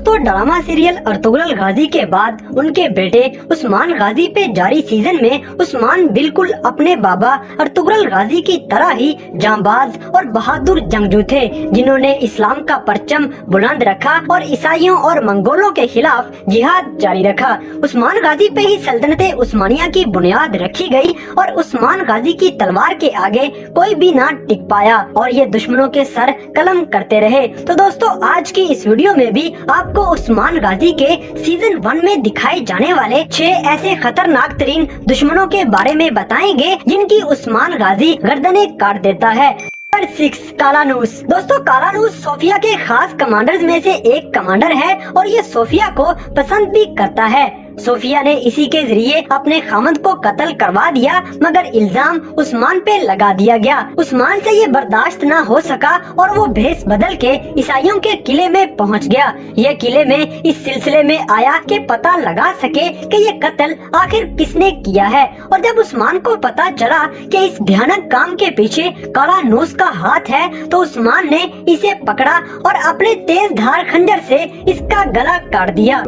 दोस्तों drama serial Ertugrul गाजी के बाद उनके बेटे उस्मान गाजी पे जारी सीजन में उस्मान बिल्कुल अपने बाबा अर्तुगरुल गाजी की तरह ही जांबाज और बहादुर जंगजू थे, जिन्होंने इस्लाम का परचम बुलंद रखा और ईसाइयों और मंगोलों के खिलाफ जिहाद जारी रखा। उस्मान गाजी पे ही सल्तनते उस्मानिया की बुनियाद रखी गई और उस्मान गाजी की तलवार के आगे कोई भी ना टिक पाया और ये दुश्मनों के सर कलम करते रहे। तो दोस्तों आज की इस वीडियो में भी आपको उस्मान गाजी के सीजन 1 में दिखाए जाने वाले 6 ऐसे खतरनाक तरीन दुश्मनों के बारे में बताएंगे जिनकी उस्मान गाजी गर्दनें काट देता है। नंबर 6 कालानूस। दोस्तों कालानूस सोफिया के खास कमांडर्स में से एक कमांडर है और ये सोफिया को पसंद भी करता है। सोफिया ने इसी के जरिए अपने खामद को कत्ल करवा दिया, मगर इल्जाम उस्मान पे लगा दिया गया। उस्मान से ये बर्दाश्त न हो सका और वो भेष बदल के ईसाइयों के किले में पहुंच गया। ये किले में इस सिलसिले में आया कि पता लगा सके कि ये कत्ल आखिर किसने किया है। और जब उस्मान को पता चला कि इस भयानक काम के पीछे कालानूस का हाथ है, तो उस्मान ने इसे पकड़ा और अपने तेज धार खंजर से इसका गला काट दिया।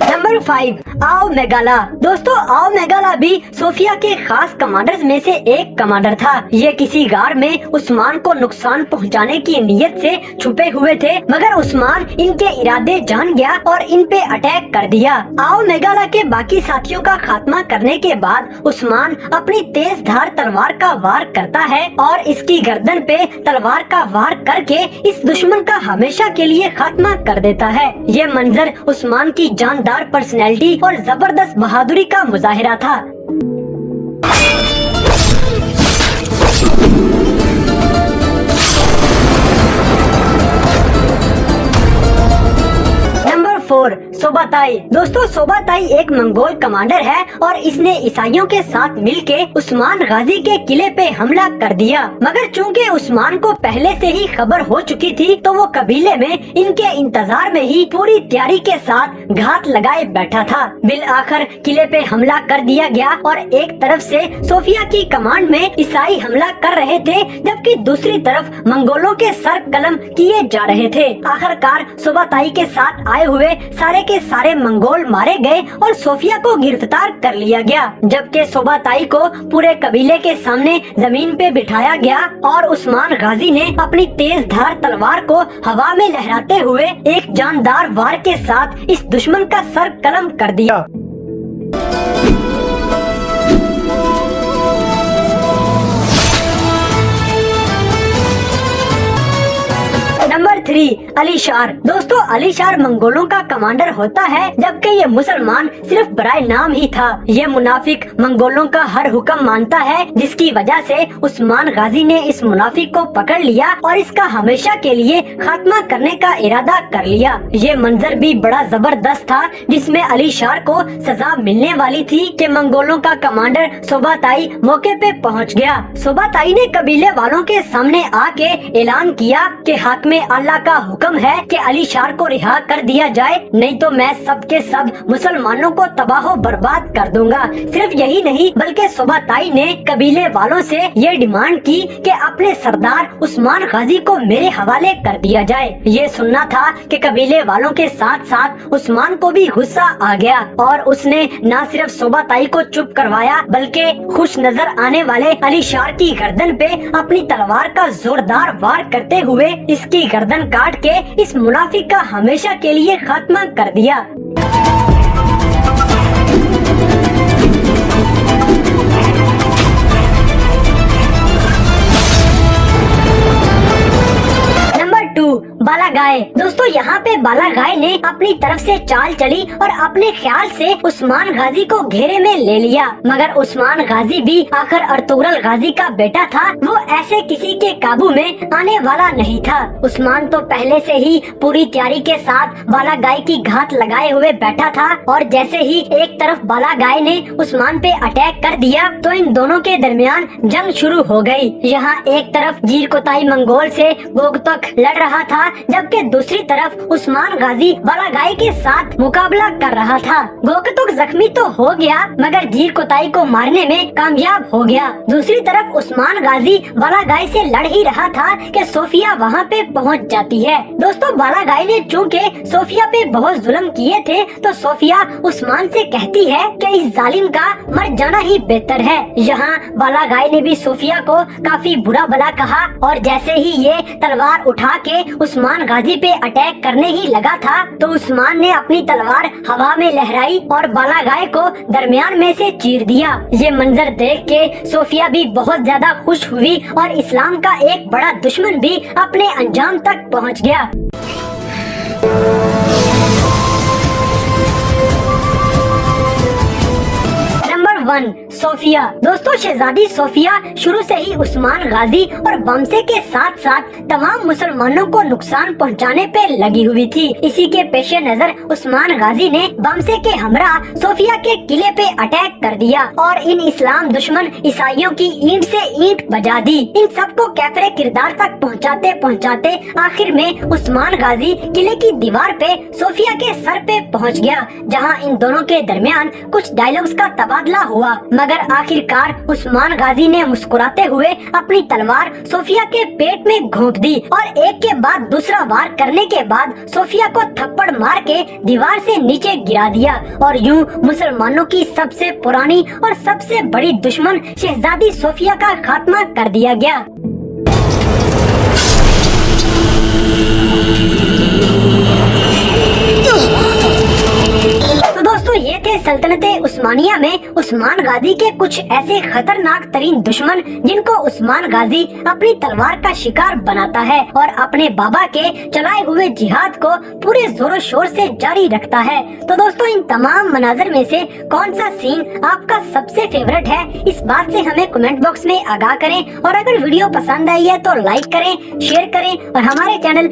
नंबर 5 आओ मेगाला। दोस्तों आओ मेगाला भी सोफिया के खास कमांडर्स में से एक कमांडर था। ये किसी गार में उस्मान को नुकसान पहुंचाने की नीयत से छुपे हुए थे, मगर उस्मान इनके इरादे जान गया और इन पे अटैक कर दिया। आओ मेगाला के बाकी साथियों का खात्मा करने के बाद उस्मान अपनी तेज धार तलवार का वार करता है और इसकी गर्दन पे तलवार का वार करके इस दुश्मन का हमेशा के लिए खात्मा कर देता है। ये मंजर उस्मान की जानदार पर्सनैलिटी और जबरदस्त बहादुरी का मुजाहिरा था। नंबर 4 सोबाताई। दोस्तों सोबाताई एक मंगोल कमांडर है और इसने ईसाइयों के साथ मिलके उस्मान गाजी के किले पे हमला कर दिया, मगर चूंकि उस्मान को पहले से ही खबर हो चुकी थी, तो वो कबीले में इनके इंतजार में ही पूरी तैयारी के साथ घात लगाए बैठा था। बिल आखिर किले पे हमला कर दिया गया और एक तरफ से सोफिया की कमांड में ईसाई हमला कर रहे थे, जबकि दूसरी तरफ मंगोलों के सर कलम किए जा रहे थे। आखिरकार सोबाताई के साथ आए हुए सारे के सारे मंगोल मारे गए और सोफिया को गिरफ्तार कर लिया गया, जबकि सोबाताई को पूरे कबीले के सामने जमीन पे बिठाया गया और उस्मान गाजी ने अपनी तेज धार तलवार को हवा में लहराते हुए एक जानदार वार के साथ इस दुश्मन का सर कलम कर दिया। नंबर 3 अलीशार। दोस्तों अलीशार मंगोलों का कमांडर होता है, जबकि ये मुसलमान सिर्फ बराए नाम ही था। ये मुनाफिक मंगोलों का हर हुक्म मानता है, जिसकी वजह से उस्मान गाजी ने इस मुनाफिक को पकड़ लिया और इसका हमेशा के लिए खात्मा करने का इरादा कर लिया। ये मंजर भी बड़ा जबरदस्त था, जिसमें अलीशार को सजा मिलने वाली थी कि मंगोलों का कमांडर सोबाताई मौके पे पहुंच गया। सोबाताई ने कबीले वालों के सामने आके ऐलान किया कि हक में अल्लाह का हुक्म है कि अलीशार को रिहा कर दिया जाए, नहीं तो मैं सब के सब मुसलमानों को तबाह बर्बाद कर दूंगा। सिर्फ यही नहीं, बल्कि सोबाताई ने कबीले वालों से ये डिमांड की कि अपने सरदार उस्मान गाजी को मेरे हवाले कर दिया जाए। ये सुनना था कि कबीले वालों के साथ साथ उस्मान को भी गुस्सा आ गया और उसने न सिर्फ सोबाताई को चुप करवाया, बल्कि खुश नजर आने वाले अलीशार की गर्दन पे अपनी तलवार का जोरदार वार करते हुए इसकी गर्दन काट के इस मुनाफिक का हमेशा के लिए खात्मा कर दिया। नंबर 2 बालागाय। दोस्तों यहाँ पे बालागाय ने अपनी तरफ से चाल चली और अपने ख्याल से उस्मान गाजी को घेरे में ले लिया, मगर उस्मान गाजी भी आखिर अर्तुगरुल गाजी का बेटा था। वो ऐसे किसी के काबू में आने वाला नहीं था। उस्मान तो पहले से ही पूरी तैयारी के साथ बालागाय की घात लगाए हुए बैठा था और जैसे ही एक तरफ बालागाय ने उस्मान पे अटैक कर दिया, तो इन दोनों के दरमियान जंग शुरू हो गई। यहाँ एक तरफ जीरकोताई मंगोल से गोगतक लड़ रहा था, जब जबकि दूसरी तरफ उस्मान गाजी बालागाई के साथ मुकाबला कर रहा था। गोकतुक जख्मी तो हो गया मगर जीर कोताई को मारने में कामयाब हो गया। दूसरी तरफ उस्मान गाजी बालागाई से लड़ ही रहा था कि सोफिया वहाँ पे पहुँच जाती है। दोस्तों बालागाई ने चूँकि सोफिया पे बहुत जुल्म किए थे तो सोफिया उस्मान से कहती है कि इस जालिम का मर जाना ही बेहतर है। यहाँ बालागाई ने भी सोफिया को काफी बुरा भला कहा और जैसे ही ये तलवार उठा के उस्मान गाजी पे अटैक करने ही लगा था तो उस्मान ने अपनी तलवार हवा में लहराई और बालागाई को दरमियान में से चीर दिया। ये मंजर देख के सोफिया भी बहुत ज्यादा खुश हुई और इस्लाम का एक बड़ा दुश्मन भी अपने अंजाम तक पहुँच गया। Number 1 Sophia. दोस्तों शहजादी सोफिया शुरू से ही उस्मान गाजी और बमसे के साथ साथ तमाम मुसलमानों को नुकसान पहुंचाने पे लगी हुई थी। इसी के पेश नजर उस्मान गाजी ने बमसे के हमरा सोफिया के किले पे अटैक कर दिया और इन इस्लाम दुश्मन ईसाइयों की ईंट से ईंट बजा दी। इन सबको कैफरे किरदार तक पहुंचाते पहुंचाते आखिर में उस्मान गाजी किले की दीवार पे सोफिया के सर पे पहुंच गया, जहां इन दोनों के दरमियान कुछ डायलॉग्स का तबादला हुआ मगर आखिरकार उस्मान गाजी ने मुस्कुराते हुए अपनी तलवार सोफिया के पेट में घोंप दी और एक के बाद दूसरा वार करने के बाद सोफिया को थप्पड़ मार के दीवार से नीचे गिरा दिया और यूं मुसलमानों की सबसे पुरानी और सबसे बड़ी दुश्मन शहजादी सोफिया का खात्मा कर दिया गया। ये थे सल्तनते उस्मानिया में उस्मान गाजी के कुछ ऐसे खतरनाक तरीन दुश्मन जिनको उस्मान गाजी अपनी तलवार का शिकार बनाता है और अपने बाबा के चलाए हुए जिहाद को पूरे जोरों शोर से जारी रखता है। तो दोस्तों इन तमाम मनाजर में से कौन सा सीन आपका सबसे फेवरेट है, इस बात से हमें कमेंट बॉक्स में आगाह करें और अगर वीडियो पसंद आई है तो लाइक करें, शेयर करें और हमारे चैनल